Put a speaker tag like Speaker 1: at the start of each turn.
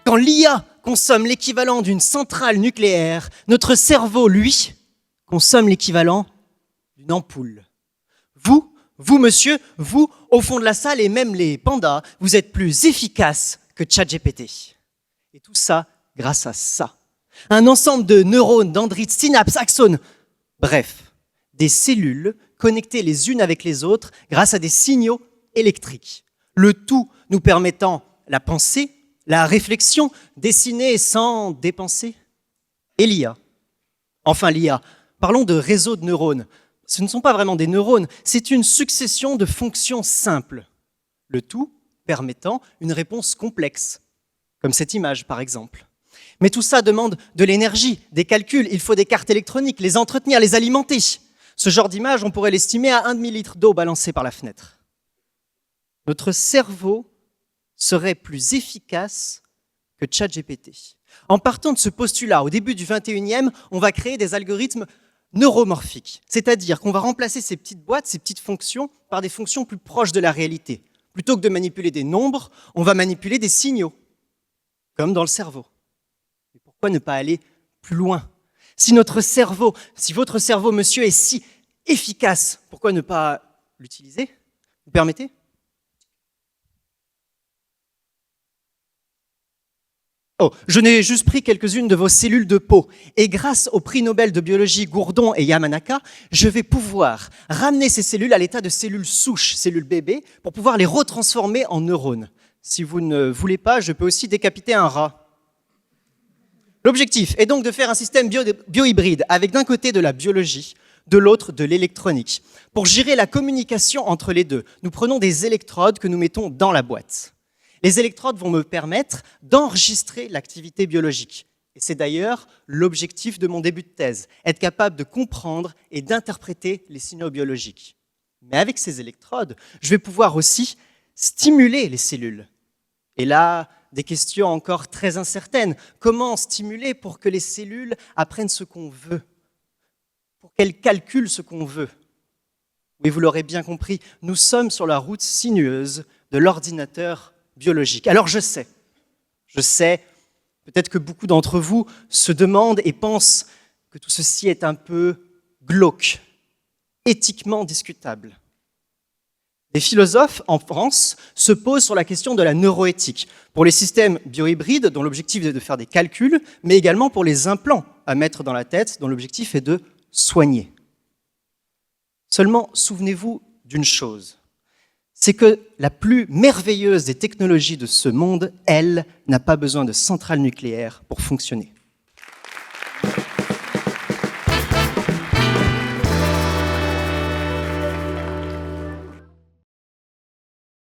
Speaker 1: Quand l'IA consomme l'équivalent d'une centrale nucléaire, notre cerveau, lui, consomme l'équivalent d'une ampoule. Vous, monsieur, vous, au fond de la salle et même les pandas, vous êtes plus efficaces que ChatGPT. Et tout ça grâce à ça. Un ensemble de neurones, dendrites, synapses, axones, bref, des cellules connectées les unes avec les autres grâce à des signaux électriques. Le tout nous permettant la pensée, la réflexion, dessiner sans dépenser. Et l'IA. Enfin l'IA, parlons de réseaux de neurones. Ce ne sont pas vraiment des neurones, c'est une succession de fonctions simples. Le tout permettant une réponse complexe, comme cette image par exemple. Mais tout ça demande de l'énergie, des calculs, il faut des cartes électroniques, les entretenir, les alimenter. Ce genre d'image, on pourrait l'estimer à 1 demi-litre d'eau balancée par la fenêtre. Notre cerveau serait plus efficace que ChatGPT. En partant de ce postulat, au début du 21e, on va créer des algorithmes neuromorphiques, c'est-à-dire qu'on va remplacer ces petites boîtes, ces petites fonctions, par des fonctions plus proches de la réalité. Plutôt que de manipuler des nombres, on va manipuler des signaux, comme dans le cerveau. Et pourquoi ne pas aller plus loin? Si votre cerveau, monsieur, est si efficace, pourquoi ne pas l'utiliser? Vous permettez? Oh, je n'ai juste pris quelques-unes de vos cellules de peau. Et grâce au prix Nobel de biologie Gourdon et Yamanaka, je vais pouvoir ramener ces cellules à l'état de cellules souches, cellules bébés, pour pouvoir les retransformer en neurones. Si vous ne voulez pas, je peux aussi décapiter un rat. L'objectif est donc de faire un système biohybride avec d'un côté de la biologie, de l'autre de l'électronique. Pour gérer la communication entre les deux, nous prenons des électrodes que nous mettons dans la boîte. Les électrodes vont me permettre d'enregistrer l'activité biologique. Et c'est d'ailleurs l'objectif de mon début de thèse, être capable de comprendre et d'interpréter les signaux biologiques. Mais avec ces électrodes, je vais pouvoir aussi stimuler les cellules. Et là, des questions encore très incertaines. Comment stimuler pour que les cellules apprennent ce qu'on veut? Pour qu'elles calculent ce qu'on veut? Oui, vous l'aurez bien compris, nous sommes sur la route sinueuse de l'ordinateur biologique. Alors je sais, peut-être que beaucoup d'entre vous se demandent et pensent que tout ceci est un peu glauque, éthiquement discutable. Des philosophes en France se posent sur la question de la neuroéthique, pour les systèmes biohybrides dont l'objectif est de faire des calculs, mais également pour les implants à mettre dans la tête dont l'objectif est de soigner. Seulement, souvenez-vous d'une chose, c'est que la plus merveilleuse des technologies de ce monde, elle, n'a pas besoin de centrale nucléaire pour fonctionner.